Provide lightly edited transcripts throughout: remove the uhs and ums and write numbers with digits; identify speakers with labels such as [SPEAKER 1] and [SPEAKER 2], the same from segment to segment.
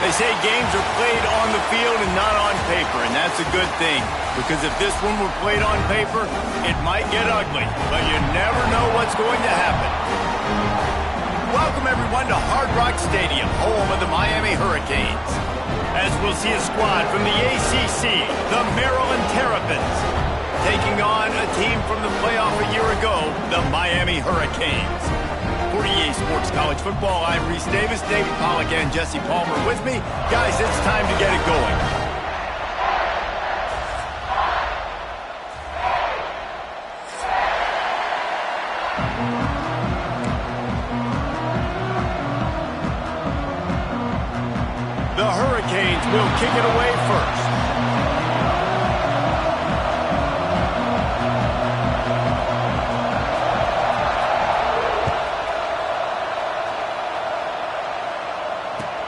[SPEAKER 1] They say games are played on the field and not on paper, and that's a good thing. Because if this one were played on paper, it might get ugly. But you never know what's going to happen. Welcome, everyone, to Hard Rock Stadium, home of the Miami Hurricanes. As we'll see a squad from the ACC, the Maryland Terrapins, taking on a team from the playoff a year ago, the Miami Hurricanes. For EA Sports College Football, I'm Reese Davis, David Pollack, and Jesse Palmer with me. Guys, it's time to get it going. The Hurricanes will kick it away first.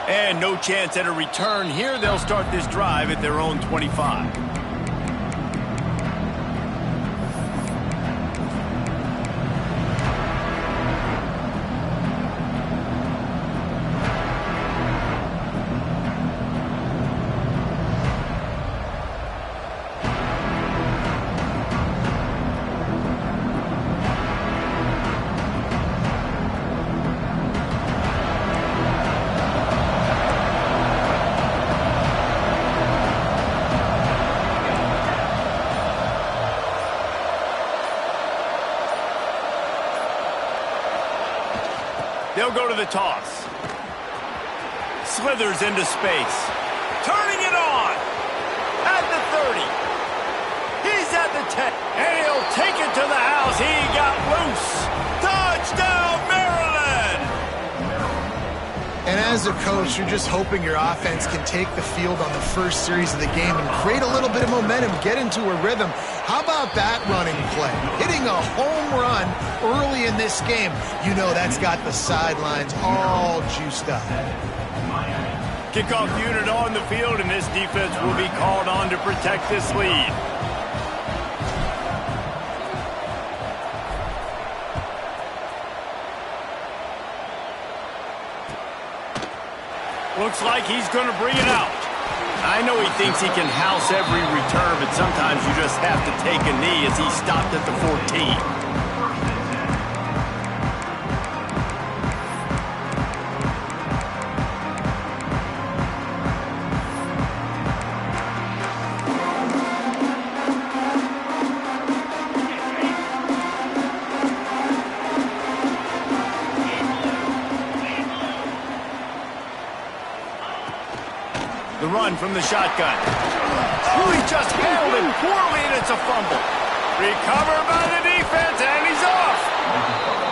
[SPEAKER 1] And no chance at a return here. They'll start this drive at their own 25. They'll go to the toss. Slithers into space. Turning it on. At the 30. He's at the 10. And he'll take it to the house. He got loose. Touchdown, Maryland!
[SPEAKER 2] And as a coach, you're just hoping your offense can take the field on the first series of the game and create a little bit of momentum, get into a rhythm. How about that running play? Hitting a home run early in this game. You know that's got the sidelines all juiced up.
[SPEAKER 1] Kickoff unit on the field, and this defense will be called on to protect this lead. Looks like he's going to bring it out. I know he thinks he can house every return, but sometimes you just have to take a knee as he stopped at the 14. The run from the shotgun. Oh, he just handled it poorly, and it's a fumble. Recovered by the defense, and he's off.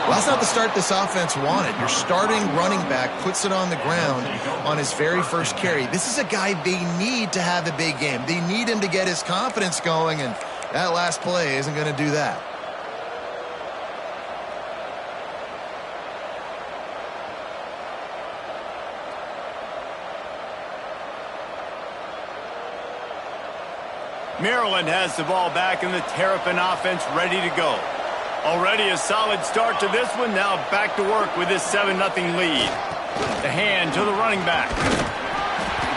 [SPEAKER 2] Well, that's not the start this offense wanted. Your starting running back puts it on the ground on his very first carry. This is a guy they need to have a big game. They need him to get his confidence going, and that last play isn't going to do that.
[SPEAKER 1] Maryland has the ball back, and the Terrapin offense ready to go. Already a solid start to this one. Now back to work with this 7-0 lead. The hand to the running back.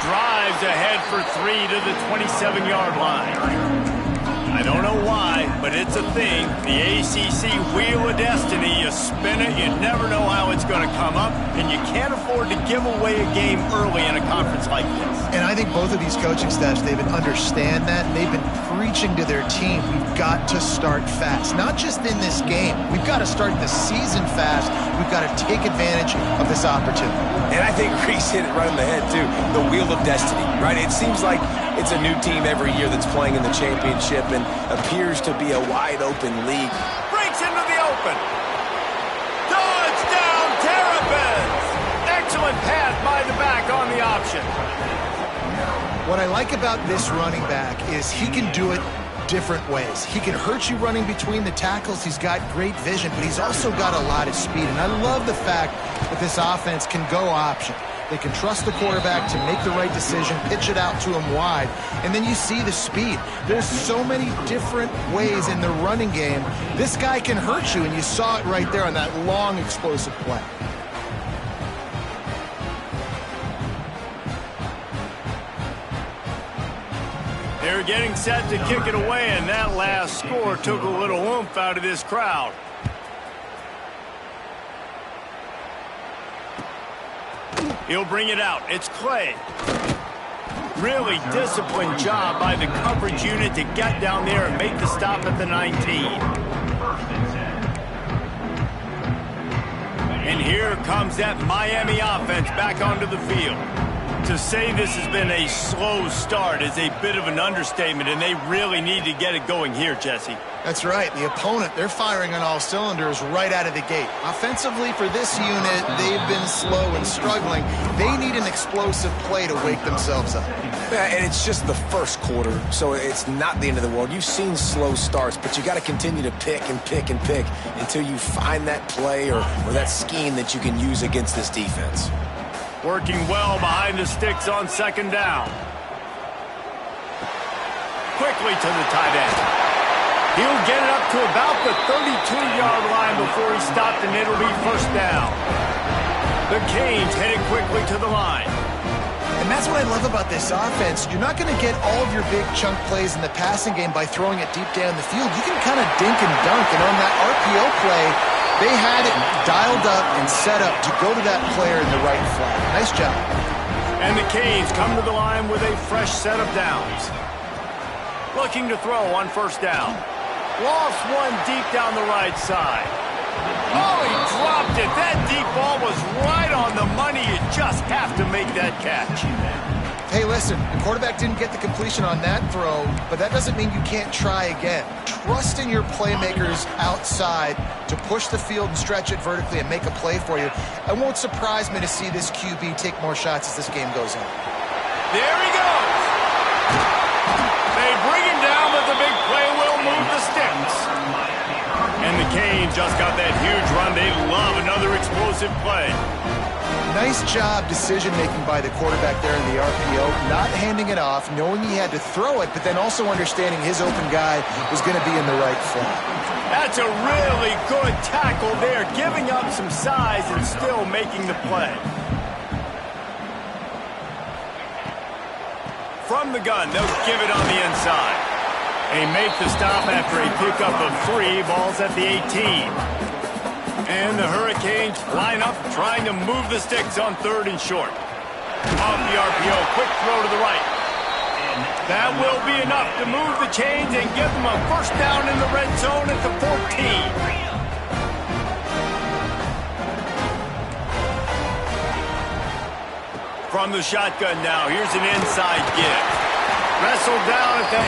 [SPEAKER 1] Drives ahead for 3 to the 27-yard line. I don't know why, but it's a thing. The ACC Wheel of Destiny. You spin it, you never know how it's going to come up, and you can't afford to give away a game early in a conference like this.
[SPEAKER 2] And I think both of these coaching staffs, they've been understand that, and they've been preaching to their team, we've got to start fast. Not just in this game. We've got to start the season fast. We've got to take advantage of this opportunity.
[SPEAKER 3] And I think Reese hit it right on the head, too. The Wheel of Destiny, right? It seems like it's a new team every year that's playing in the championship and appears to be a wide-open league.
[SPEAKER 1] Breaks into the open. Touchdown, Terrapins! Excellent pass by the back on the option.
[SPEAKER 2] What I like about this running back is he can do it different ways. He can hurt you running between the tackles. He's got great vision, but he's also got a lot of speed. And I love the fact that this offense can go option. They can trust the quarterback to make the right decision, pitch it out to him wide, and then you see the speed. There's so many different ways in the running game. This guy can hurt you, and you saw it right there on that long, explosive play.
[SPEAKER 1] They're getting set to kick it away, and that last score took a little oomph out of this crowd. He'll bring it out. It's Clay. Really disciplined job by the coverage unit to get down there and make the stop at the 19. And here comes that Miami offense back onto the field. To say this has been a slow start is a bit of an understatement, and they really need to get it going here, Jesse.
[SPEAKER 2] That's right. The opponent, they're firing on all cylinders right out of the gate. Offensively, for this unit, they've been slow and struggling. They need an explosive play to wake themselves up.
[SPEAKER 3] Yeah, and it's just the first quarter, so it's not the end of the world. You've seen slow starts, but you got to continue to pick and pick and pick until you find that play or that scheme that you can use against this defense.
[SPEAKER 1] Working well behind the sticks on second down. Quickly to the tight end. He'll get it up to about the 32-yard line before he's stopped, and it'll be first down. The Canes headed quickly to the line.
[SPEAKER 2] And that's what I love about this offense. You're not going to get all of your big chunk plays in the passing game by throwing it deep down the field. You can kind of dink and dunk, and on that RPO play, they had it dialed up and set up to go to that player in the right flat. Nice job.
[SPEAKER 1] And the Canes come to the line with a fresh set of downs. Looking to throw on first down. Lost one deep down the right side. Oh, he dropped it. That deep ball was right on the money. You just have to make that catch.
[SPEAKER 2] Hey, listen, the quarterback didn't get the completion on that throw, but that doesn't mean you can't try again. Trust in your playmakers outside to push the field and stretch it vertically and make a play for you. It won't surprise me to see this QB take more shots as this game goes on.
[SPEAKER 1] There he goes. They bring him down, but the big play will move the sticks. And the Canes just got that huge run. They love another explosive play.
[SPEAKER 2] Nice job decision-making by the quarterback there in the RPO, not handing it off, knowing he had to throw it, but then also understanding his open guy was going to be in the right flat.
[SPEAKER 1] That's a really good tackle there, giving up some size and still making the play. From the gun, they'll give it on the inside. They make the stop after a pickup of 3, balls at the 18. And the Hurricanes line up, trying to move the sticks on third and short. Off the RPO, quick throw to the right. That will be enough to move the chains and give them a first down in the red zone at the 14. From the shotgun now, here's an inside give. Wrestled down at the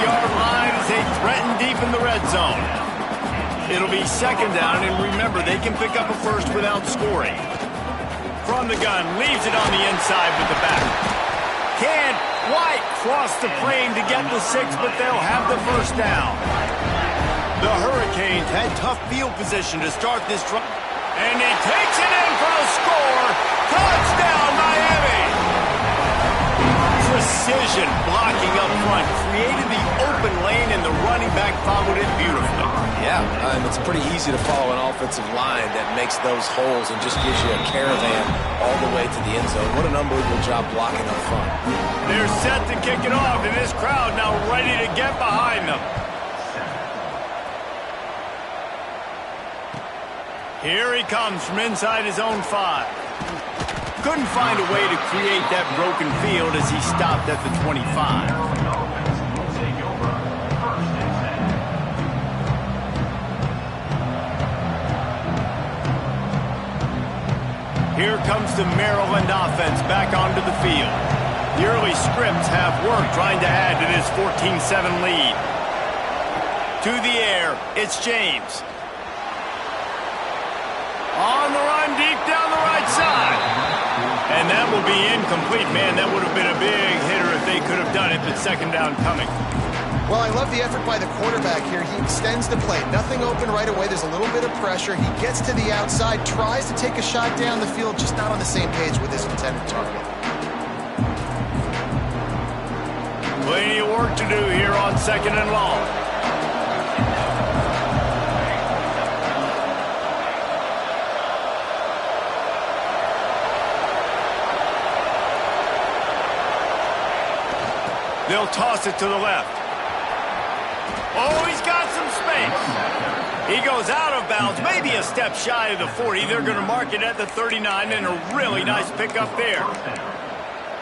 [SPEAKER 1] 8-yard line as they threaten deep in the red zone. It'll be second down, and remember, they can pick up a first without scoring. From the gun, leaves it on the inside with the back. Can't quite cross the plane to get the 6, but they'll have the first down. The Hurricanes had tough field position to start this drive. And he takes it in for the score. Touchdown, Miami! Precision blocking up front created the open lane, and the running back followed it beautifully.
[SPEAKER 3] Yeah, and it's pretty easy to follow an offensive line that makes those holes and just gives you a caravan all the way to the end zone. What an unbelievable job blocking up front.
[SPEAKER 1] They're set to kick it off, and this crowd now ready to get behind them. Here he comes from inside his own 5. Couldn't find a way to create that broken field as he stopped at the 25. Here comes the Maryland offense back onto the field. The early scripts have worked trying to add to this 14-7 lead. To the air, it's James. On the run, deep down the right side. And that will be incomplete. Man, that would have been a big hitter if they could have done it, but second down coming.
[SPEAKER 2] Well, I love the effort by the quarterback here. He extends the play. Nothing open right away. There's a little bit of pressure. He gets to the outside, tries to take a shot down the field, just not on the same page with his intended target.
[SPEAKER 1] Plenty of work to do here on second and long. They'll toss it to the left. Oh, he's got some space. He goes out of bounds, maybe a step shy of the 40. They're going to mark it at the 39, and a really nice pickup there.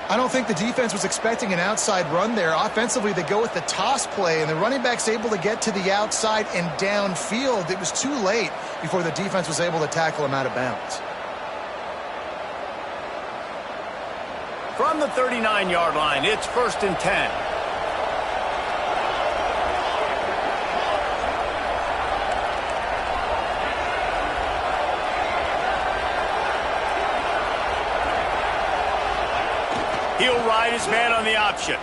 [SPEAKER 2] I don't think the defense was expecting an outside run there. Offensively, they go with the toss play, and the running back's able to get to the outside and downfield. It was too late before the defense was able to tackle him out of bounds.
[SPEAKER 1] From the 39-yard line, it's 1st and 10. He'll ride his man on the option.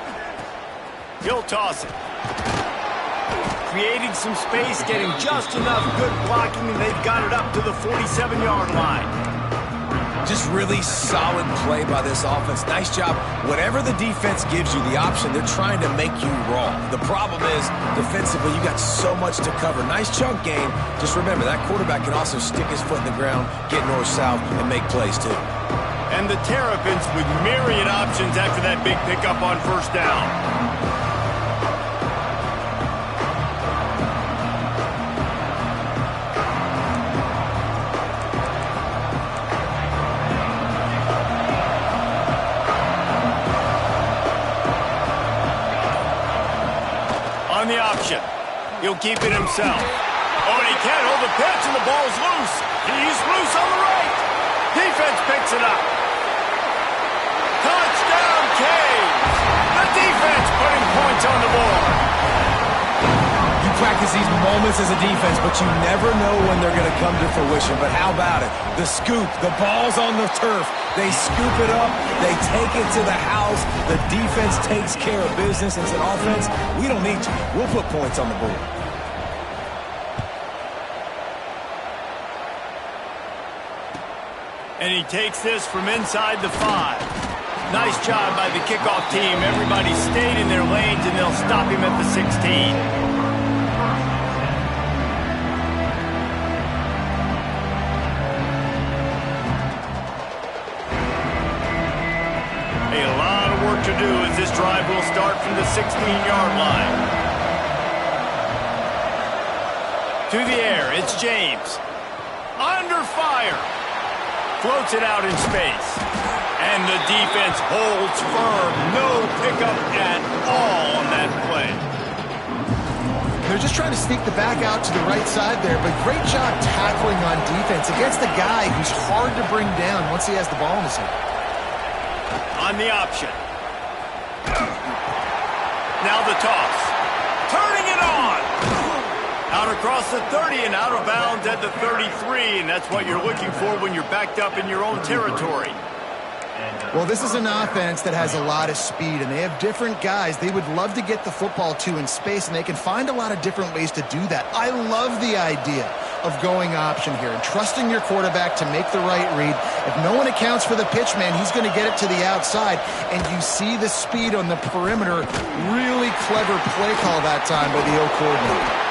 [SPEAKER 1] He'll toss it. Creating some space, getting just enough good blocking, and they've got it up to the 47-yard line.
[SPEAKER 3] Just really solid play by this offense. Nice job. Whatever the defense gives you the option, they're trying to make you wrong. The problem is, defensively, you got so much to cover. Nice chunk gain. Just remember, that quarterback can also stick his foot in the ground, get north-south, and make plays too.
[SPEAKER 1] And the Terrapins with myriad options after that big pickup on 1st down. On the option. He'll keep it himself. Oh, and he can't hold the pitch, and the ball's loose. He's loose on the right. Defense picks it up. Touchdown, Canes! The defense putting points on the board.
[SPEAKER 3] You practice these moments as a defense, but you never know when they're going to come to fruition. But how about it? The scoop, the ball's on the turf. They scoop it up. They take it to the house. The defense takes care of business. It's an offense. We don't need you. We'll put points on the board.
[SPEAKER 1] And he takes this from inside the 5. Nice job by the kickoff team. Everybody stayed in their lanes, and they'll stop him at the 16. A lot of work to do as this drive will start from the 16-yard line. To the air, it's James. Under fire. Floats it out in space. And the defense holds firm. No pickup at all on that play.
[SPEAKER 2] They're just trying to sneak the back out to the right side there, but great job tackling on defense against the guy who's hard to bring down once he has the ball in his hand.
[SPEAKER 1] On the option. Now the toss. Turning it on. Out across the 30 and out of bounds at the 33, and that's what you're looking for when you're backed up in your own territory.
[SPEAKER 2] Well, this is an offense that has a lot of speed, and they have different guys they would love to get the football to in space, and they can find a lot of different ways to do that. I love the idea of going option here and trusting your quarterback to make the right read. If no one accounts for the pitch man, he's going to get it to the outside, and you see the speed on the perimeter. Really clever play call that time by the O coordinator.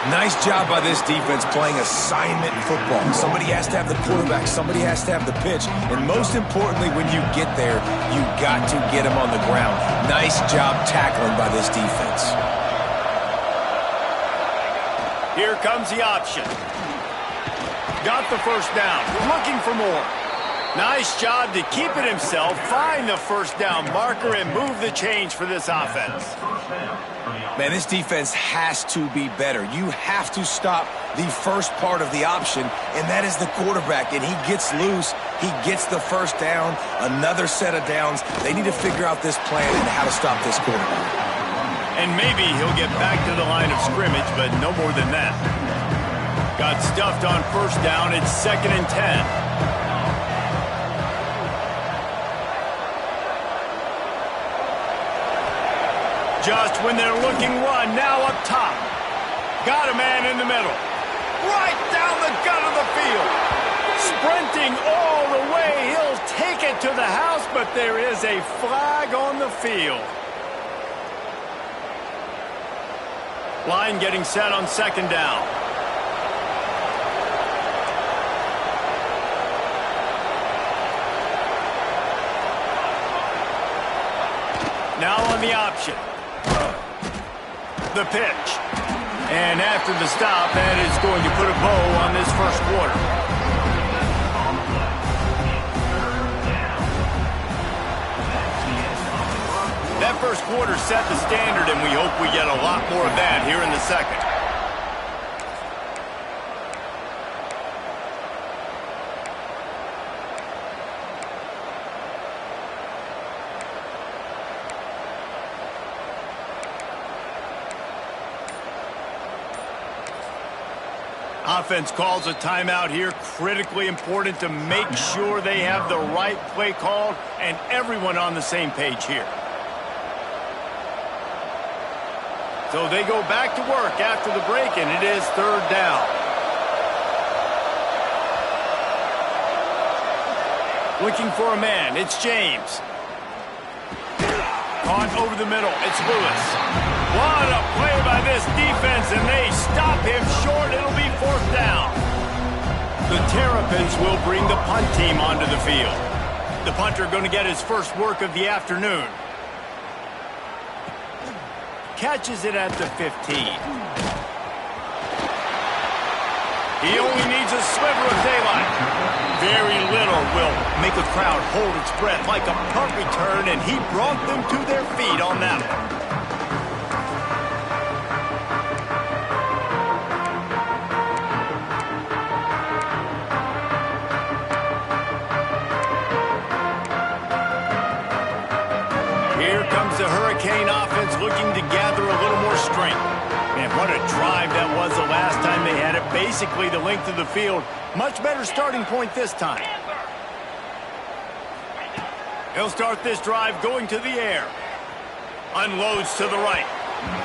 [SPEAKER 3] Nice job by this defense playing assignment football. Somebody has to have the quarterback. Somebody has to have the pitch. And most importantly, when you get there, you got to get him on the ground. Nice job tackling by this defense.
[SPEAKER 1] Here comes the option. Got the 1st down. Looking for more. Nice job to keep it himself, find the 1st down marker, and move the change for this offense.
[SPEAKER 3] Man, this defense has to be better. You have to stop the first part of the option, and that is the quarterback. And he gets loose. He gets the 1st down, another set of downs. They need to figure out this plan and how to stop this quarterback.
[SPEAKER 1] And maybe he'll get back to the line of scrimmage, but no more than that. Got stuffed on 1st down. It's 2nd and 10. Just when they're looking run, now up top. Got a man in the middle. Right down the gut of the field. Sprinting all the way. He'll take it to the house, but there is a flag on the field. Line getting set on 2nd down. Now on the option. The pitch. And after the stop, that is going to put a bow on this first quarter. That first quarter set the standard, and we hope we get a lot more of that here in the second. Offense calls a timeout here. Critically important to make sure they have the right play called and everyone on the same page here. So they go back to work after the break, and it is third down. Looking for a man. It's James. Caught over the middle. It's Lewis. What a play by this defense, and they stop him short. It'll be fourth down. The Terrapins will bring the punt team onto the field. The punter going to get his first work of the afternoon. Catches it at the 15. He only needs a sliver of daylight. Very little will make a crowd hold its breath like a punt return, and he brought them to their feet on that one. Here comes the Hurricane offense looking to gather a little more strength. And what a drive that was the last time they had it. Basically the length of the field. Much better starting point this time. He'll start this drive going to the air. Unloads to the right.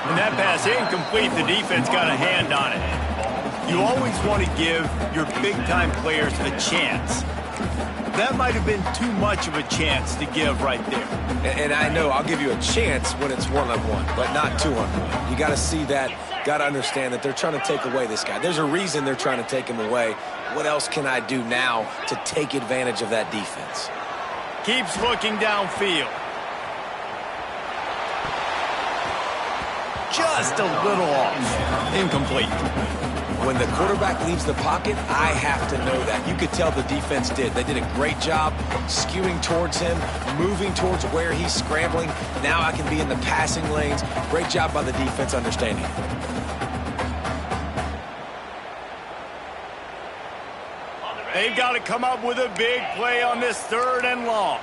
[SPEAKER 1] And that pass incomplete. The defense got a hand on it. You always want to give your big-time players a chance. That might have been too much of a chance to give right there.
[SPEAKER 3] And I know I'll give you a chance when it's one-on-one, but not two-on-one. You got to see that, got to understand that they're trying to take away this guy. There's a reason they're trying to take him away. What else can I do now to take advantage of that defense?
[SPEAKER 1] Keeps looking downfield. Just a little off. Incomplete.
[SPEAKER 3] When the quarterback leaves the pocket, I have to know that. You could tell the defense did. They did a great job skewing towards him, moving towards where he's scrambling. Now I can be in the passing lanes. Great job by the defense understanding it.
[SPEAKER 1] They've got to come up with a big play on this third and long.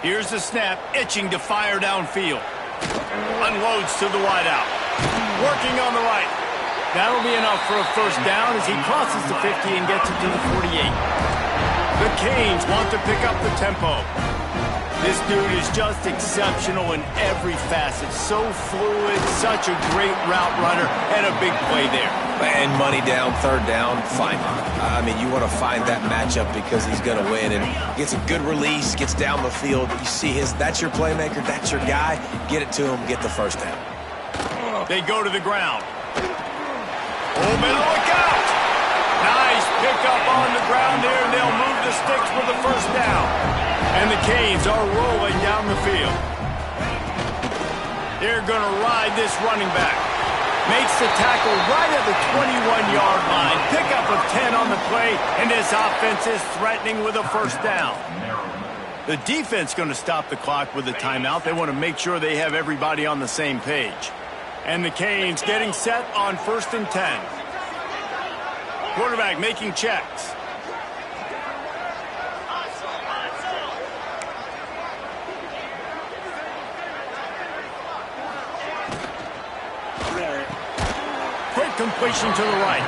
[SPEAKER 1] Here's the snap, itching to fire downfield. Unloads to the wideout. Working on the right. That'll be enough for a first down as he crosses the 50 and gets it to the 48. The Canes want to pick up the tempo. This dude is just exceptional in every facet. So fluid, such a great route runner, and a big play there.
[SPEAKER 3] And money down, third down, fine. I mean, you want to find that matchup because he's going to win. And gets a good release, gets down the field. You see that's your playmaker, that's your guy. Get it to him, get the first down.
[SPEAKER 1] They go to the ground. Oh, man, look out! Nice pickup on the ground there, and they'll move the sticks for the first down. And the Canes are rolling down the field. They're going to ride this running back. Makes the tackle right at the 21-yard line. Pickup of 10 on the play, and this offense is threatening with a first down. The defense going to stop the clock with a timeout. They want to make sure they have everybody on the same page. And the Canes getting set on 1st and 10. Quarterback making checks. Quick completion to the right.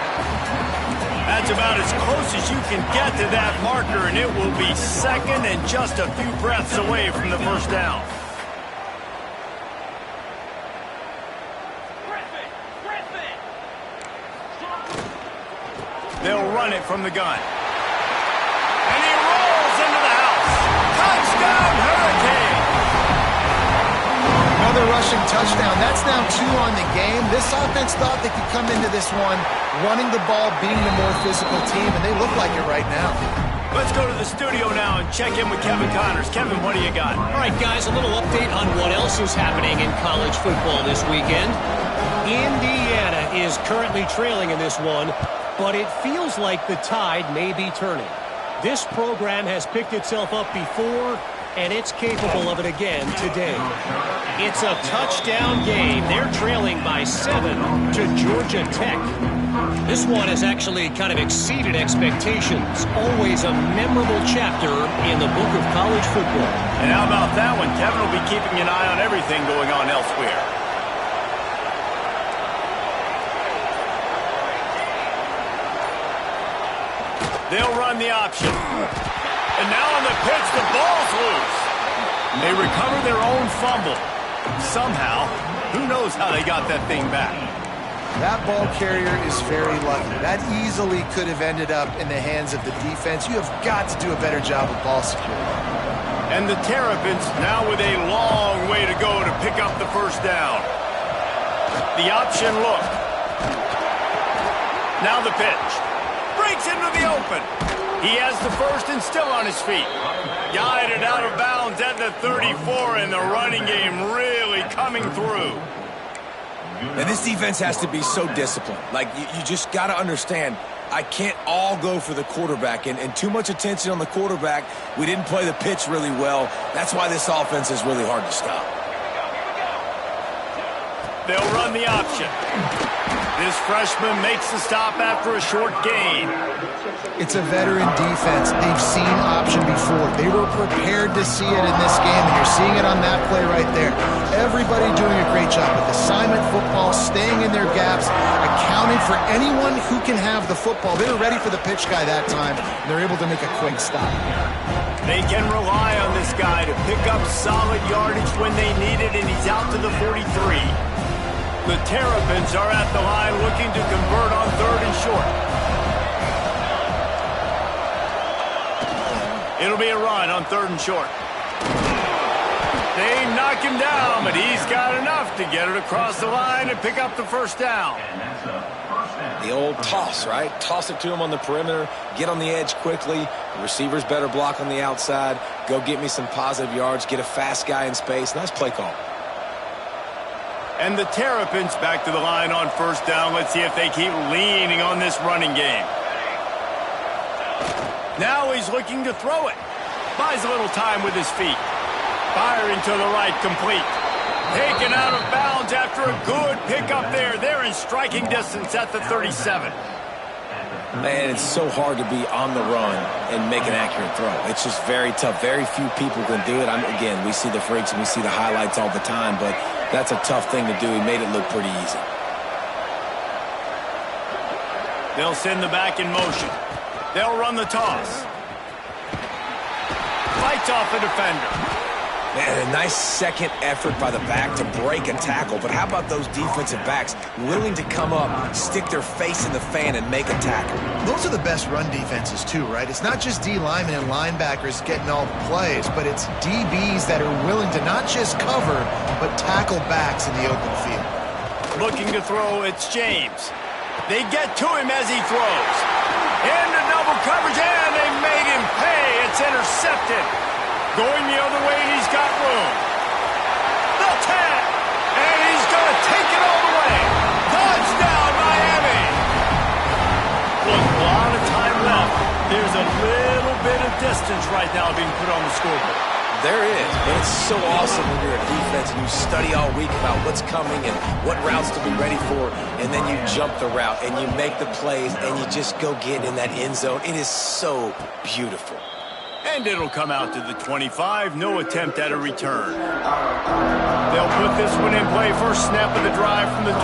[SPEAKER 1] That's about as close as you can get to that marker, and it will be second and just a few breaths away from the first down. They'll run it from the gun. And he rolls into the house. Touchdown, Hurricane!
[SPEAKER 2] Another rushing touchdown. That's now 2 on the game. This offense thought they could come into this one running the ball, being the more physical team, and they look like it right now.
[SPEAKER 1] Let's go to the studio now and check in with Kevin Connors. Kevin, what do you got?
[SPEAKER 4] All right, guys, a little update on what else is happening in college football this weekend. Indiana is currently trailing in this one, but it feels like the tide may be turning. This program has picked itself up before, and it's capable of it again today. It's a touchdown game. They're trailing by 7 to Georgia Tech. This one has actually kind of exceeded expectations. Always a memorable chapter in the book of college football.
[SPEAKER 1] And how about that one? Kevin will be keeping an eye on everything going on elsewhere. They'll run the option. And now on the pitch, the ball's loose. They recover their own fumble. Somehow, who knows how they got that thing back.
[SPEAKER 2] That ball carrier is very lucky. That easily could have ended up in the hands of the defense. You have got to do a better job with ball security.
[SPEAKER 1] And the Terrapins now with a long way to go to pick up the first down. The option look. Now the pitch. Breaks into the open. He has the first and still on his feet. Guided out of bounds at the 34, and the running game really coming through.
[SPEAKER 3] And this defense has to be so disciplined. Like, you just got to understand, I can't all go for the quarterback. And too much attention on the quarterback. We didn't play the pitch really well. That's why this offense is really hard to stop.
[SPEAKER 1] They'll run the option. This freshman makes the stop after a short gain.
[SPEAKER 2] It's a veteran defense. They've seen option before. They were prepared to see it in this game, and you're seeing it on that play right there. Everybody doing a great job with assignment football, staying in their gaps, accounting for anyone who can have the football. They were ready for the pitch guy that time, and they're able to make a quick stop.
[SPEAKER 1] They can rely on this guy to pick up solid yardage when they need it, and he's out to the 43. The Terrapins are at the line looking to convert on 3rd and short. It'll be a run on 3rd and short. They knock him down, but he's got enough to get it across the line and pick up the first down.
[SPEAKER 3] The old toss, right? Toss it to him on the perimeter, get on the edge quickly. The receivers better block on the outside. Go get me some positive yards, get a fast guy in space. Nice play call.
[SPEAKER 1] And the Terrapins back to the line on 1st down. Let's see if they keep leaning on this running game. Now he's looking to throw it. Buys a little time with his feet. Firing to the right, complete. Taken out of bounds after a good pickup there. They're in striking distance at the 37.
[SPEAKER 3] Man, it's so hard to be on the run and make an accurate throw. It's just very tough. Very few people can do it. Again, we see the freaks and we see the highlights all the time, but that's a tough thing to do. He made it look pretty easy.
[SPEAKER 1] They'll send the back in motion. They'll run the toss. Fights off the defender.
[SPEAKER 3] Man, a nice second effort by the back to break a tackle. But how about those defensive backs willing to come up, stick their face in the fan, and make a tackle?
[SPEAKER 2] Those are the best run defenses, too, right? It's not just D linemen and linebackers getting all the plays, but it's DBs that are willing to not just cover, but tackle backs in the open field.
[SPEAKER 1] Looking to throw, it's James. They get to him as he throws. Into double coverage, and they made him pay. It's intercepted. Going the other way, and he's got room. The tag, and he's going to take it all the way. Touchdown, Miami. With a lot of time left, there's a little bit of distance right now being put on the scoreboard.
[SPEAKER 3] There is, but it's so awesome when you're a defense and you study all week about what's coming and what routes to be ready for, and then you jump the route and you make the plays and you just go get in that end zone. It is so beautiful.
[SPEAKER 1] And it'll come out to the 25. No attempt at a return. They'll put this one in play. First snap of the drive from the 25.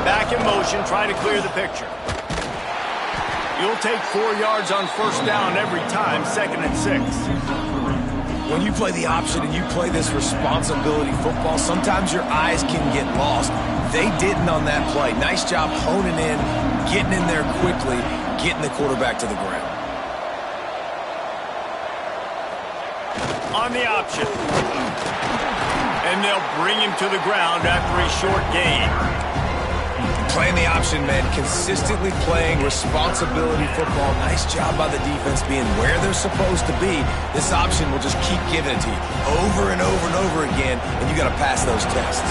[SPEAKER 1] Back in motion, try to clear the picture. You'll take 4 yards on 1st down every time, 2nd and 6.
[SPEAKER 3] When you play the option and you play this responsibility football, sometimes your eyes can get lost. They didn't on that play. Nice job honing in, getting in there quickly, getting the quarterback to the ground.
[SPEAKER 1] On the option. And they'll bring him to the ground after a short gain.
[SPEAKER 3] Playing the option, man. Consistently playing responsibility football. Nice job by the defense being where they're supposed to be. This option will just keep giving it to you over and over and over again, and you got to pass those tests.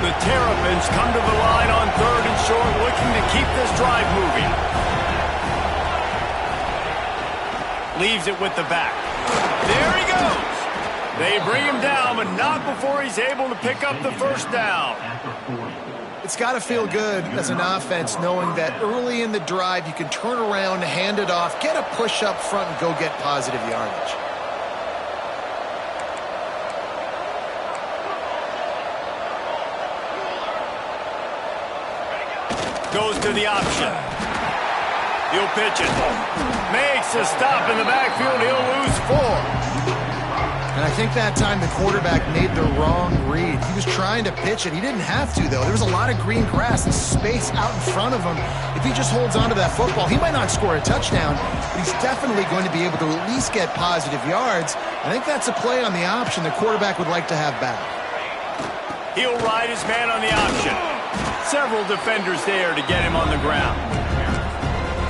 [SPEAKER 1] The Terrapins come to the line on 3rd and short, looking to keep this drive moving. Leaves it with the back. There he goes. They bring him down, but not before he's able to pick up the first down.
[SPEAKER 2] It's got to feel good as an offense knowing that early in the drive you can turn around, hand it off, get a push up front, and go get positive yardage.
[SPEAKER 1] Goes to the option. He'll pitch it. Makes a stop in the backfield. He'll lose 4.
[SPEAKER 2] And I think that time the quarterback made the wrong read. He was trying to pitch it. He didn't have to, though. There was a lot of green grass and space out in front of him. If he just holds on to that football, he might not score a touchdown, but he's definitely going to be able to at least get positive yards. I think that's a play on the option the quarterback would like to have back.
[SPEAKER 1] He'll ride his man on the option. Several defenders there to get him on the ground.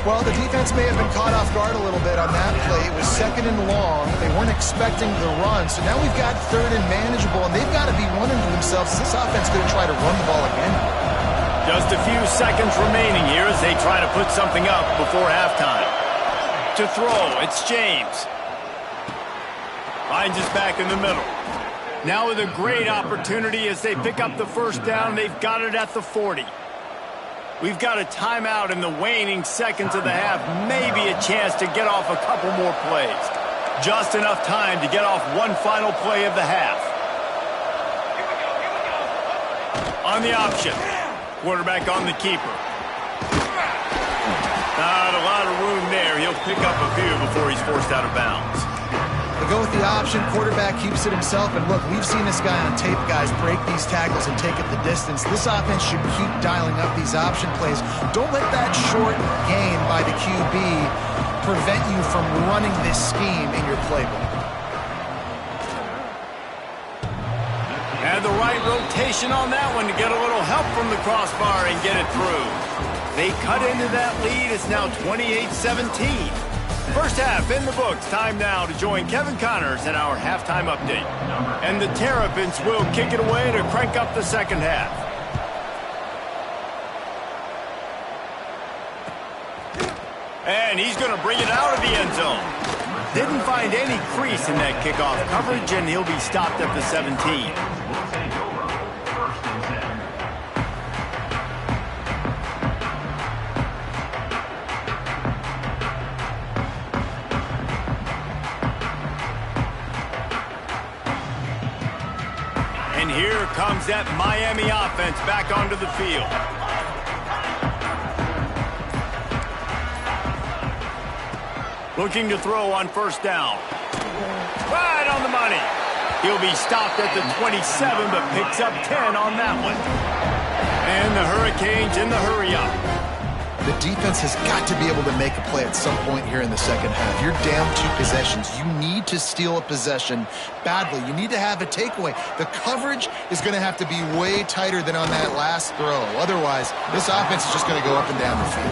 [SPEAKER 2] Well, the defense may have been caught off guard a little bit on that play. It was 2nd and long. They weren't expecting the run. So now we've got 3rd and manageable, and they've got to be wondering to themselves, is this offense going to try to run the ball again?
[SPEAKER 1] Just a few seconds remaining here as they try to put something up before halftime. To throw, it's James. Finds his back in the middle. Now with a great opportunity as they pick up the first down. They've got it at the 40. We've got a timeout in the waning seconds of the half. Maybe a chance to get off a couple more plays. Just enough time to get off one final play of the half. On the option. Quarterback on the keeper. Not a lot of room there. He'll pick up a few before he's forced out of bounds.
[SPEAKER 2] They go with the option. Quarterback keeps it himself. And look, we've seen this guy on tape, guys, break these tackles and take it the distance. This offense should keep dialing up these option plays. Don't let that short gain by the QB prevent you from running this scheme in your playbook.
[SPEAKER 1] Had the right rotation on that one to get a little help from the crossbar and get it through. They cut into that lead. It's now 28-17. First half in the books. Time now to join Kevin Connors in our halftime update. And the Terrapins will kick it away to crank up the second half. And he's going to bring it out of the end zone. Didn't find any crease in that kickoff coverage, and he'll be stopped at the 17. And here comes that Miami offense back onto the field. Looking to throw on first down. Right on the money. He'll be stopped at the 27, but picks up 10 on that one. And the Hurricanes in the hurry-up.
[SPEAKER 2] The defense has got to be able to make a play at some point here in the second half. You're down 2 possessions. You need to steal a possession badly. You need to have a takeaway. The coverage is going to have to be way tighter than on that last throw. Otherwise, this offense is just going to go up and down the field.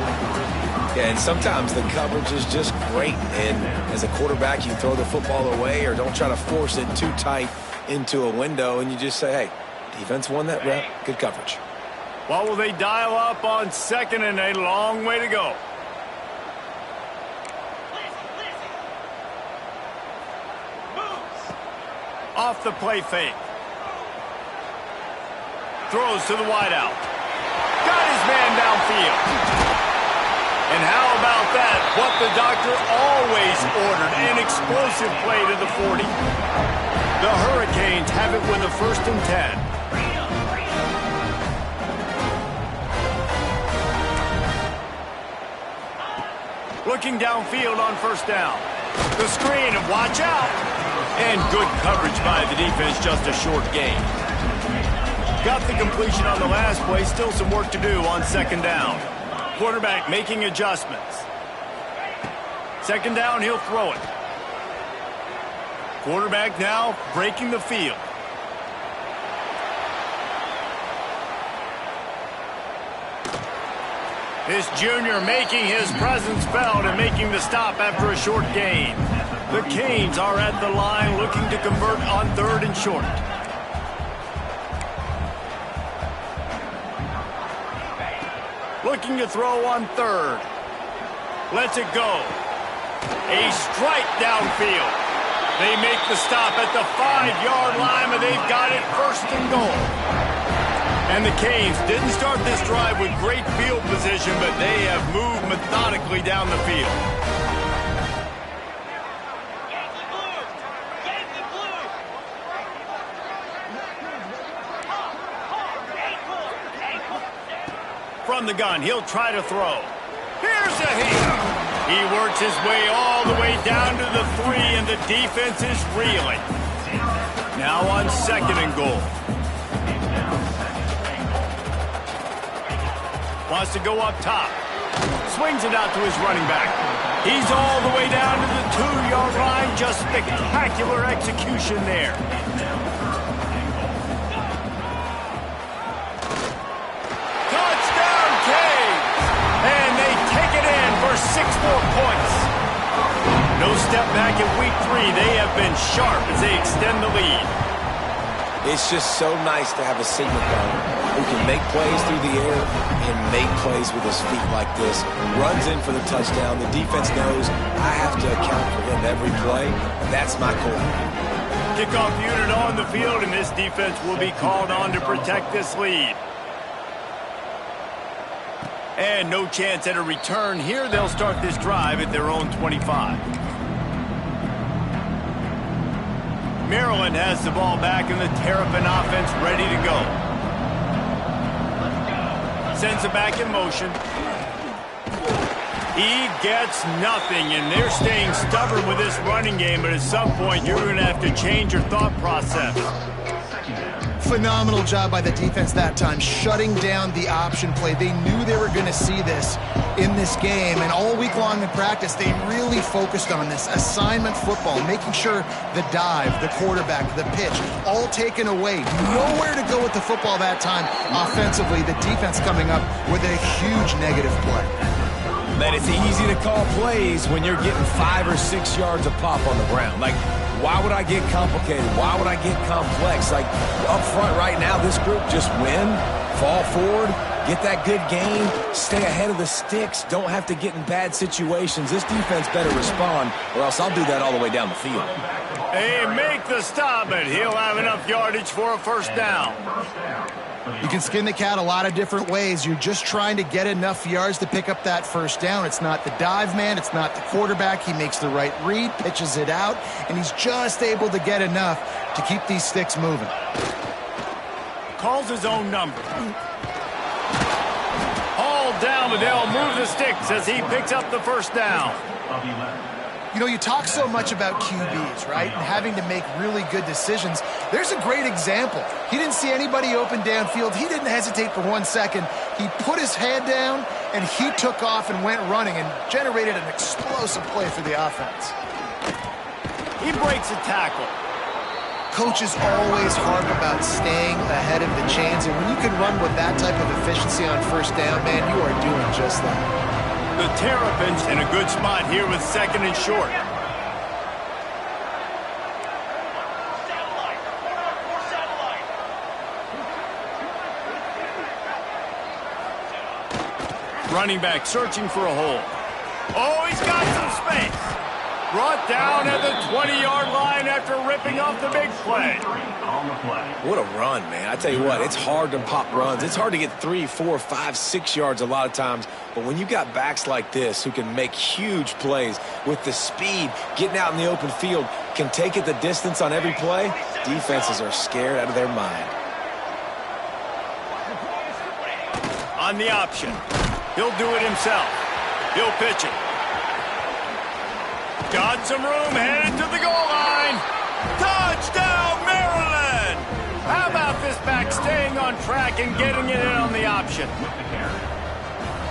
[SPEAKER 3] Yeah, and sometimes the coverage is just great. And as a quarterback, you throw the football away or don't try to force it too tight into a window, and you just say, hey, defense won that rep. Good coverage.
[SPEAKER 1] What will they dial up on 2nd and a long way to go? Off the play fake. Throws to the wideout. Got his man downfield. And how about that? What the doctor always ordered. An explosive play to the 40. The Hurricanes have it with a 1st and 10. Looking downfield on first down. The screen, and watch out. And good coverage by the defense, just a short gain. Got the completion on the last play, still some work to do on 2nd down. Quarterback making adjustments. 2nd down, he'll throw it. Quarterback now breaking the field. This junior making his presence felt and making the stop after a short gain. The Canes are at the line looking to convert on 3rd and short. Looking to throw on 3rd. Lets it go. A strike downfield. They make the stop at the 5-yard line, but they've got it 1st and goal. And the Canes didn't start this drive with great field position, but they have moved methodically down the field. From the gun, he'll try to throw. Here's a hit. He works his way all the way down to the 3, and the defense is reeling. Now on 2nd and goal. Wants to go up top. Swings it out to his running back. He's all the way down to the 2-yard line. Just spectacular execution there. Touchdown, Canes! And they take it in for 6 more points. No step back in week 3. They have been sharp as they extend the lead.
[SPEAKER 3] It's just so nice to have a signal guy who can make plays through the air and make plays with his feet like this. Runs in for the touchdown. The defense knows I have to account for him every play. That's my call.
[SPEAKER 1] Kickoff unit on the field, and this defense will be called on to protect this lead. And no chance at a return here. They'll start this drive at their own 25. Maryland has the ball back, and the Terrapin offense ready to go. Sends it back in motion. He gets nothing, and they're staying stubborn with this running game, but at some point you're going to have to change your thought process.
[SPEAKER 2] Phenomenal job by the defense that time, shutting down the option play. They knew they were going to see this in this game, and all week long in practice, they really focused on this assignment football, making sure the dive, the quarterback, the pitch, all taken away. Nowhere to go with the football that time offensively. The defense coming up with a huge negative play.
[SPEAKER 3] Man, it's easy to call plays when you're getting 5 or 6 yards of pop on the ground. Like, why would I get complicated? Why would I get complex? Like, up front right now, this group just win, fall forward, get that good gain, stay ahead of the sticks, don't have to get in bad situations. This defense better respond, or else I'll do that all the way down the field.
[SPEAKER 1] They make the stop, and he'll have enough yardage for a 1st down.
[SPEAKER 2] You can skin the cat a lot of different ways. You're just trying to get enough yards to pick up that 1st down. It's not the dive man. It's not the quarterback. He makes the right read, pitches it out, and he's just able to get enough to keep these sticks moving.
[SPEAKER 1] Calls his own number. Hauled down, but they'll move the sticks as he picks up the 1st down.
[SPEAKER 2] You know, you talk so much about QBs, right, and having to make really good decisions. There's a great example. He didn't see anybody open downfield. He didn't hesitate for 1 second. He put his head down, and he took off and went running and generated an explosive play for the offense.
[SPEAKER 1] He breaks a tackle.
[SPEAKER 2] Coaches always harp about staying ahead of the chains, and when you can run with that type of efficiency on 1st down, man, you are doing just that.
[SPEAKER 1] The Terrapins in a good spot here with 2nd and short. Running back searching for a hole. Oh, he's got some space. Brought down at the 20-yard line after ripping off the big play.
[SPEAKER 3] What a run, man. I tell you what, it's hard to pop runs. It's hard to get 3, 4, 5, 6 yards a lot of times. But when you got backs like this who can make huge plays with the speed, getting out in the open field, can take it the distance on every play, defenses are scared out of their mind.
[SPEAKER 1] On the option. He'll do it himself. He'll pitch it. Got some room, headed to the goal line. Touchdown, Maryland! How about this back staying on track and getting it in on the option?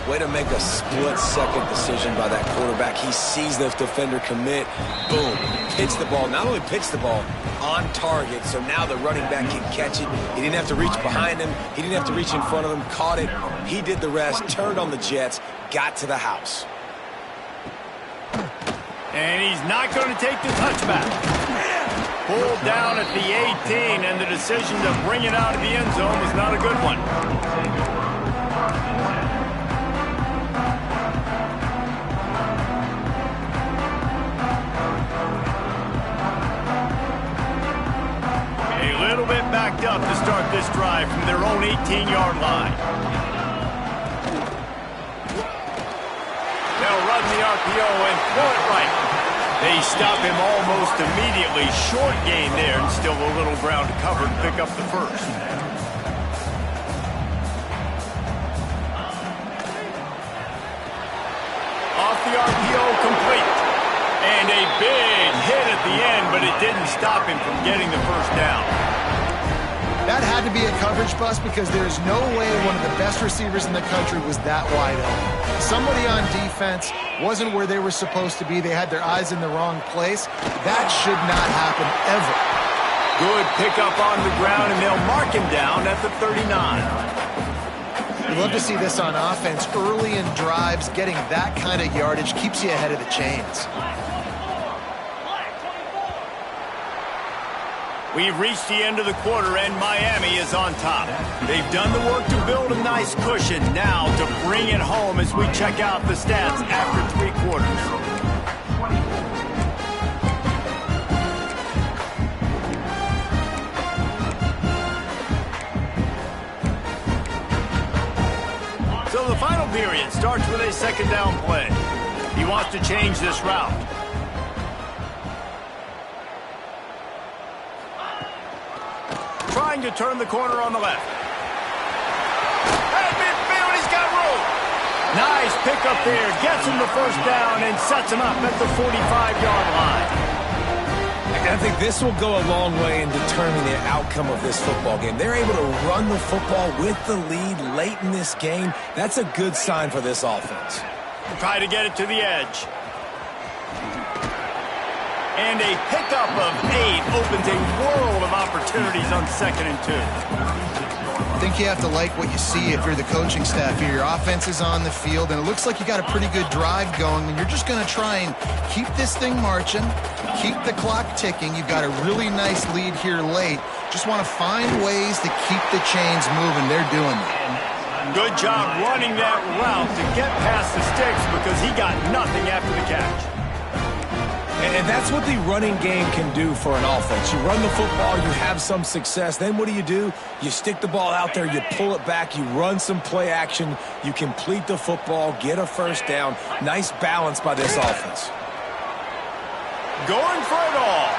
[SPEAKER 3] Way to make a split-second decision by that quarterback. He sees the defender commit. Boom. Pitch the ball. Not only pitch the ball, on target. So now the running back can catch it. He didn't have to reach behind him. He didn't have to reach in front of him. Caught it. He did the rest. Turned on the Jets. Got to the house.
[SPEAKER 1] And he's not going to take the touchback. Pulled down at the 18, and the decision to bring it out of the end zone was not a good one. A little bit backed up to start this drive from their own 18-yard line. They'll run the RPO and throw it right. They stop him almost immediately. Short gain there, and still a little ground to cover and pick up the first. Off the RPO, complete. And a big hit at the end, but it didn't stop him from getting the first down.
[SPEAKER 2] That had to be a coverage bust because there's no way one of the best receivers in the country was that wide open. Somebody on defense wasn't where they were supposed to be. They had their eyes in the wrong place. That should not happen ever.
[SPEAKER 1] Good pickup on the ground, and they'll mark him down at the 39.
[SPEAKER 2] We'd love to see this on offense. Early in drives, getting that kind of yardage keeps you ahead of the chains.
[SPEAKER 1] We've reached the end of the quarter, and Miami is on top. They've done the work to build a nice cushion. Now to bring it home as we check out the stats after 3 quarters. So the final period starts with a second down play. He wants to change this route. Trying to turn the corner on the left. At midfield, he's got room. Nice pickup there. Gets him the first down and sets him up at the 45-yard line.
[SPEAKER 3] I think this will go a long way in determining the outcome of this football game. They're able to run the football with the lead late in this game. That's a good sign for this offense.
[SPEAKER 1] Try to get it to the edge. And a pickup of 8 opens a world of opportunities on 2nd and 2.
[SPEAKER 2] I think you have to like what you see if you're the coaching staff here. Your offense is on the field, and it looks like you got a pretty good drive going, and you're just going to try and keep this thing marching, keep the clock ticking. You've got a really nice lead here late. Just want to find ways to keep the chains moving. They're doing that.
[SPEAKER 1] Good job running that route to get past the sticks because he got nothing after the catch.
[SPEAKER 3] And that's what the running game can do for an offense. You run the football, you have some success. Then what do? You stick the ball out there, you pull it back, you run some play action, you complete the football, get a first down. Nice balance by this offense.
[SPEAKER 1] Going for it all.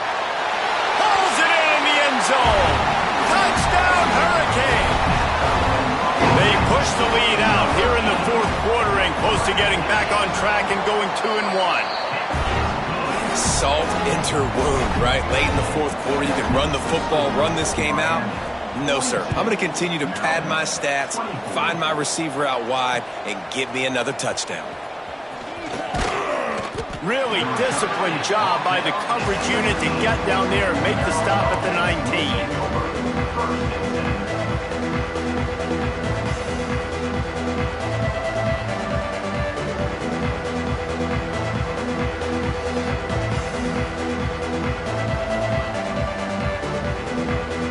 [SPEAKER 1] Pulls it in the end zone. Touchdown, Hurricane. They push the lead out here in the 4th quarter and close to getting back on track and going 2-1.
[SPEAKER 3] Salt enter wound, right? Late in the 4th quarter, you can run the football, run this game out. No, sir. I'm going to continue to pad my stats, find my receiver out wide, and get me another touchdown.
[SPEAKER 1] Really disciplined job by the coverage unit to get down there and make the stop at the 19.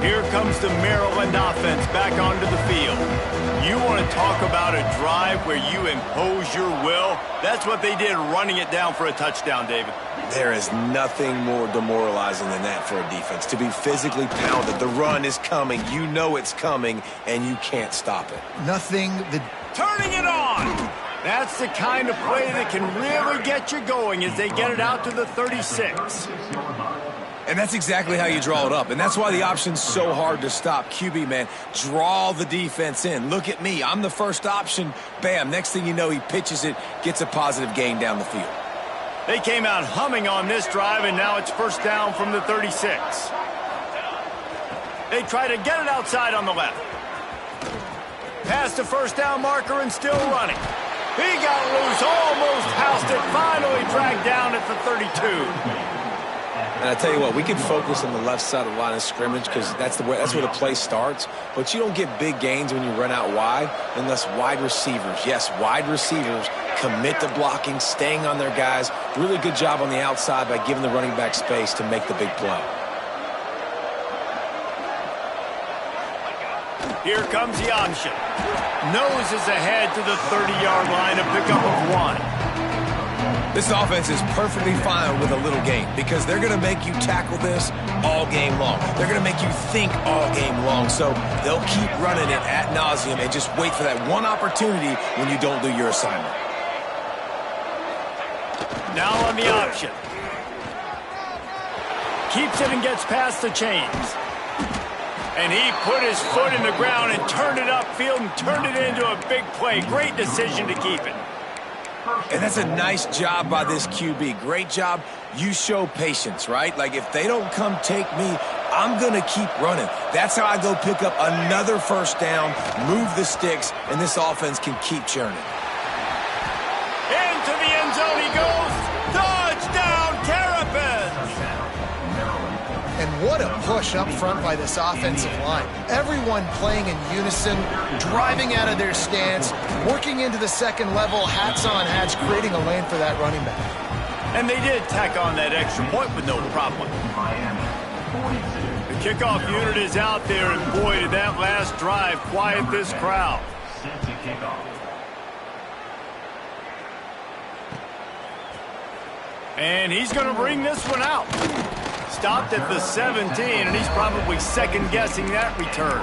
[SPEAKER 1] Here comes the Maryland offense back onto the field. You want to talk about a drive where you impose your will? That's what they did, running it down for a touchdown, David.
[SPEAKER 3] There is nothing more demoralizing than that for a defense. To be physically pounded, the run is coming, you know it's coming, and you can't stop it.
[SPEAKER 2] Nothing that...
[SPEAKER 1] Turning it on! That's the kind of play that can really get you going as they get it out to the 36.
[SPEAKER 3] And that's exactly how you draw it up. And that's why the option's so hard to stop. QB, man, draw the defense in. Look at me. I'm the first option. Bam. Next thing you know, he pitches it, gets a positive gain down the field.
[SPEAKER 1] They came out humming on this drive, and now it's first down from the 36. They try to get it outside on the left. Past the first down marker and still running. He got loose, almost housed it, finally dragged down at the 32.
[SPEAKER 3] And I tell you what, we can focus on the left side of the line of scrimmage because that's where the play starts. But you don't get big gains when you run out wide unless wide receivers, yes, wide receivers, commit to blocking, staying on their guys. Really good job on the outside by giving the running back space to make the big play.
[SPEAKER 1] Here comes the option. Noses ahead to the 30-yard line, a pickup of 1.
[SPEAKER 3] This offense is perfectly fine with a little game because they're going to make you tackle this all game long. They're going to make you think all game long. So they'll keep running it ad nauseum and just wait for that one opportunity when you don't do your assignment.
[SPEAKER 1] Now on the option. Keeps it and gets past the chains. And he put his foot in the ground and turned it upfield and turned it into a big play. Great decision to keep it.
[SPEAKER 3] And that's a nice job by this QB. Great job. You show patience, right? Like, if they don't come take me, I'm going to keep running. That's how I go pick up another first down, move the sticks, and this offense can keep churning.
[SPEAKER 1] Into the end zone he goes. Touchdown, Terrapins!
[SPEAKER 2] And what a push up front by this offensive line. Everyone playing in unison, driving out of their stance, working into the second level, hats on hats, creating a lane for that running back.
[SPEAKER 1] And they did tack on that extra point with no problem. The kickoff unit is out there, and boy, did that last drive quiet this crowd. And he's going to bring this one out. Stopped at the 17, and he's probably second-guessing that return.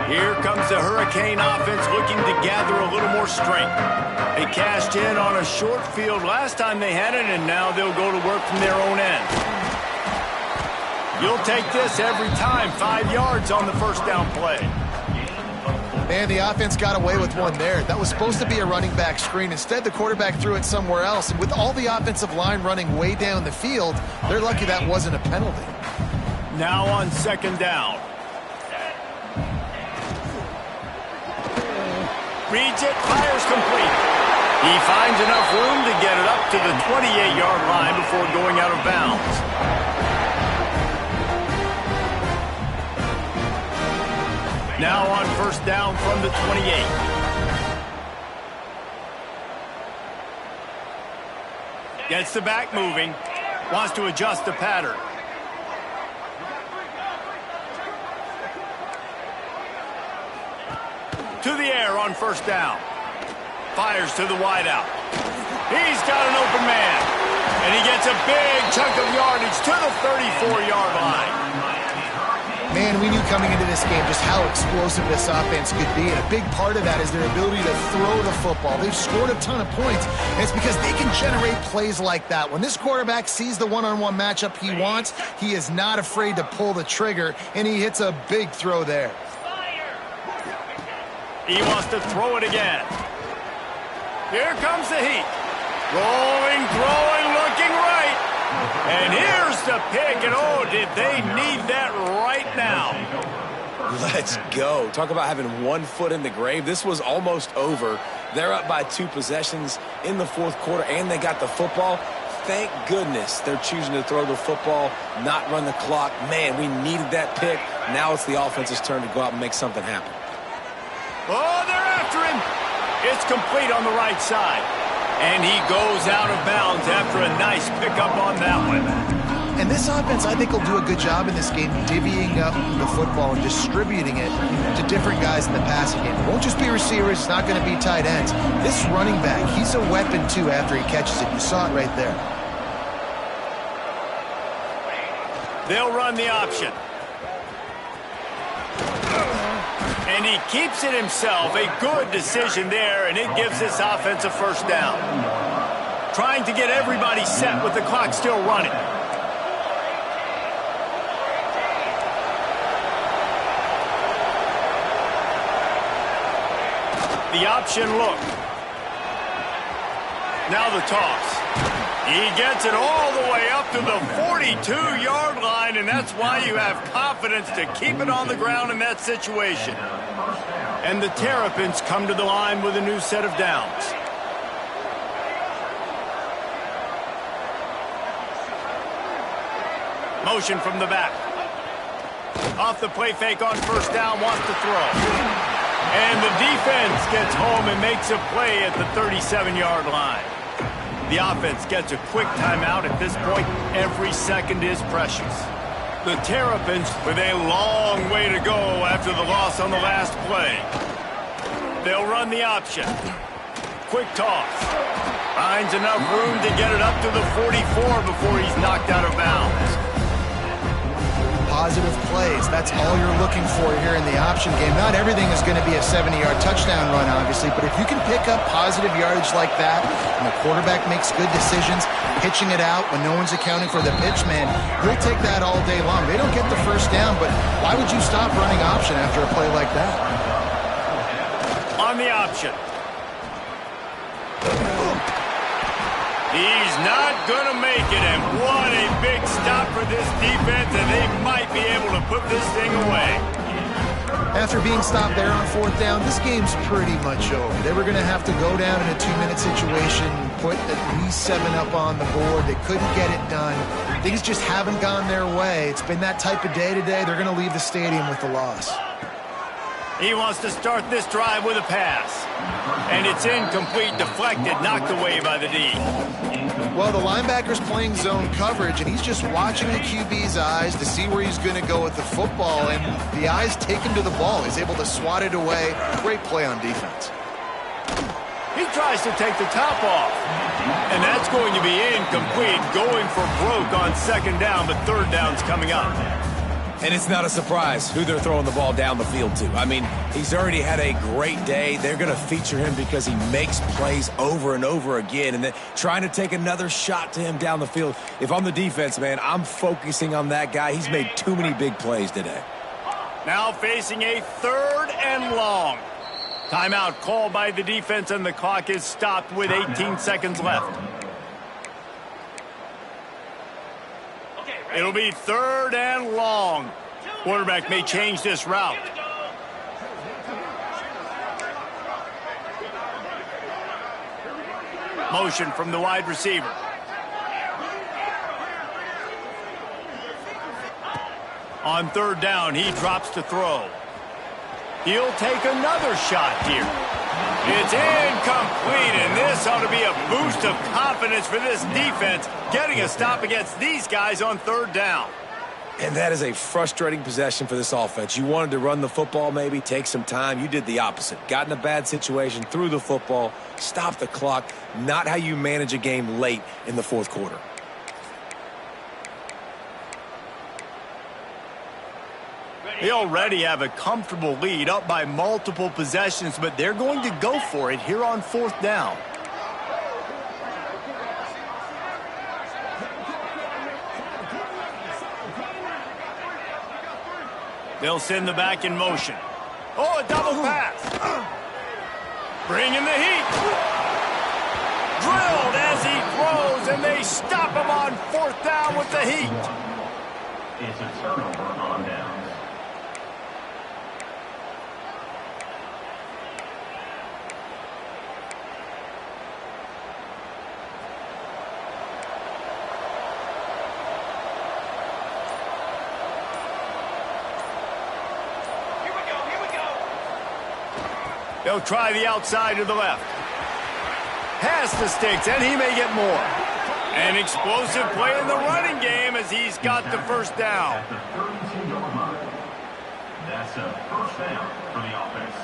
[SPEAKER 1] Here comes the Hurricane offense looking to gather a little more strength. They cashed in on a short field last time they had it, and now they'll go to work from their own end. You'll take this every time. 5 yards on the first down play.
[SPEAKER 2] Man, the offense got away with one there. That was supposed to be a running back screen. Instead, the quarterback threw it somewhere else. And with all the offensive line running way down the field, they're lucky that wasn't a penalty.
[SPEAKER 1] Now on second down. Reads it, fires complete. He finds enough room to get it up to the 28-yard line before going out of bounds. Now on first down from the 28. Gets the back moving. Wants to adjust the pattern. To the air on first down. Fires to the wideout. He's got an open man. And he gets a big chunk of yardage to the 34-yard line.
[SPEAKER 2] Man, we knew coming into this game just how explosive this offense could be, and a big part of that is their ability to throw the football. They've scored a ton of points, and it's because they can generate plays like that. When this quarterback sees the one-on-one matchup he wants, he is not afraid to pull the trigger, and he hits a big throw there.
[SPEAKER 1] He wants to throw it again. Here comes the heat. Rolling, throwing, looking right. And here's the pick, and oh, did they need that right now.
[SPEAKER 3] Let's go. Talk about having 1 foot in the grave. This was almost over. They're up by 2 possessions in the fourth quarter, and they got the football. Thank goodness they're choosing to throw the football, not run the clock. Man, we needed that pick. Now it's the offense's turn to go out and make something happen.
[SPEAKER 1] Oh, they're after him. It's complete on the right side. And he goes out of bounds after a nice pickup on that one.
[SPEAKER 2] And this offense, I think, will do a good job in this game divvying up the football and distributing it to different guys in the passing game. It won't just be receivers. It's not going to be tight ends. This running back, he's a weapon, too, after he catches it. You saw it right there.
[SPEAKER 1] They'll run the option. And he keeps it himself. A good decision there, and it gives this offense a first down. Trying to get everybody set with the clock still running. The option look. Now the toss. He gets it all the way up to the 42-yard line, and that's why you have confidence to keep it on the ground in that situation. And the Terrapins come to the line with a new set of downs. Motion from the back. Off the play fake on first down, wants to throw. And the defense gets home and makes a play at the 37-yard line. The offense gets a quick timeout. At this point, every second is precious. The Terrapins with a long way to go after the loss on the last play. They'll run the option. Quick toss. Finds enough room to get it up to the 44 before he's knocked out of bounds.
[SPEAKER 2] Positive plays. That's all you're looking for here in the option game. Not everything is going to be a 70-yard touchdown run, obviously, but if you can pick up positive yardage like that and the quarterback makes good decisions, pitching it out when no one's accounting for the pitch, man, you'll take that all day long. They don't get the first down, but why would you stop running option after a play like that?
[SPEAKER 1] On the option. He's not going to make it, and what a big stop for this defense, and they might be able to put this thing away.
[SPEAKER 2] After being stopped there on fourth down, this game's pretty much over. They were going to have to go down in a 2-minute situation, put at least 7 up on the board. They couldn't get it done. Things just haven't gone their way. It's been that type of day today. They're going to leave the stadium with the loss.
[SPEAKER 1] He wants to start this drive with a pass. And it's incomplete, deflected, knocked away by the D.
[SPEAKER 2] Well, the linebacker's playing zone coverage, and he's just watching the QB's eyes to see where he's going to go with the football, and the eyes take him to the ball. He's able to swat it away. Great play on defense.
[SPEAKER 1] He tries to take the top off. And that's going to be incomplete, going for broke on second down, but third down's coming up.
[SPEAKER 3] And it's not a surprise who they're throwing the ball down the field to. I mean, he's already had a great day. They're going to feature him because he makes plays over and over again. And then trying to take another shot to him down the field. If I'm the defense, man, I'm focusing on that guy. He's made too many big plays today.
[SPEAKER 1] Now facing a 3rd and long. Timeout called by the defense, and the clock is stopped with 18 seconds left. It'll be 3rd and long. Quarterback may change this route. Motion from the wide receiver. On 3rd down, he drops to throw. He'll take another shot here. It's incomplete, and this ought to be a boost of confidence for this defense, getting a stop against these guys on 3rd down.
[SPEAKER 3] And that is a frustrating possession for this offense. You wanted to run the football, maybe take some time. You did the opposite. Got in a bad situation, threw the football, stopped the clock. Not how you manage a game late in the 4th quarter.
[SPEAKER 1] They already have a comfortable lead, up by multiple possessions, but they're going to go for it here on 4th down. They'll send the back in motion. Oh, a double pass. Bringing the heat. Drilled as he throws, and they stop him on 4th down with the heat.
[SPEAKER 5] It's a turnover on downs.
[SPEAKER 1] They'll try the outside to the left. Pass to Sticks, and he may get more. An explosive play in the running game as he's got the first down.
[SPEAKER 5] At the 32-yard line. That's a first down for the offense.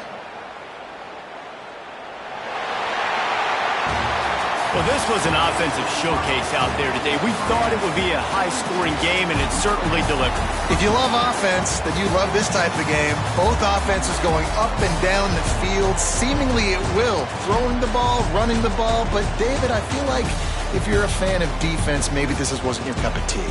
[SPEAKER 1] Well, this was an offensive showcase out there today. We thought it would be a high-scoring game, and it certainly delivered.
[SPEAKER 2] If you love offense, then you love this type of game. Both offenses going up and down the field, seemingly at will. Throwing the ball, running the ball. But, David, I feel like if you're a fan of defense, maybe this wasn't your cup of tea.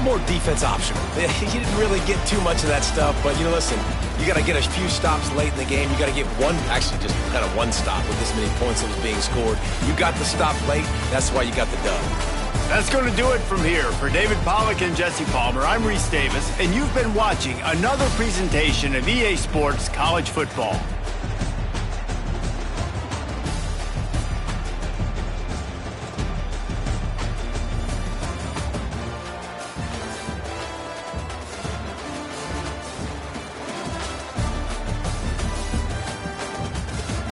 [SPEAKER 3] More defense optional. You didn't really get too much of that stuff, but, you know, listen, you got to get a few stops late in the game. You got to get actually just kind of one stop with this many points that was being scored. You got the stop late. That's why you got the dub.
[SPEAKER 1] That's going to do it from here. For David Pollack and Jesse Palmer, I'm Reese Davis, and you've been watching another presentation of EA Sports College Football.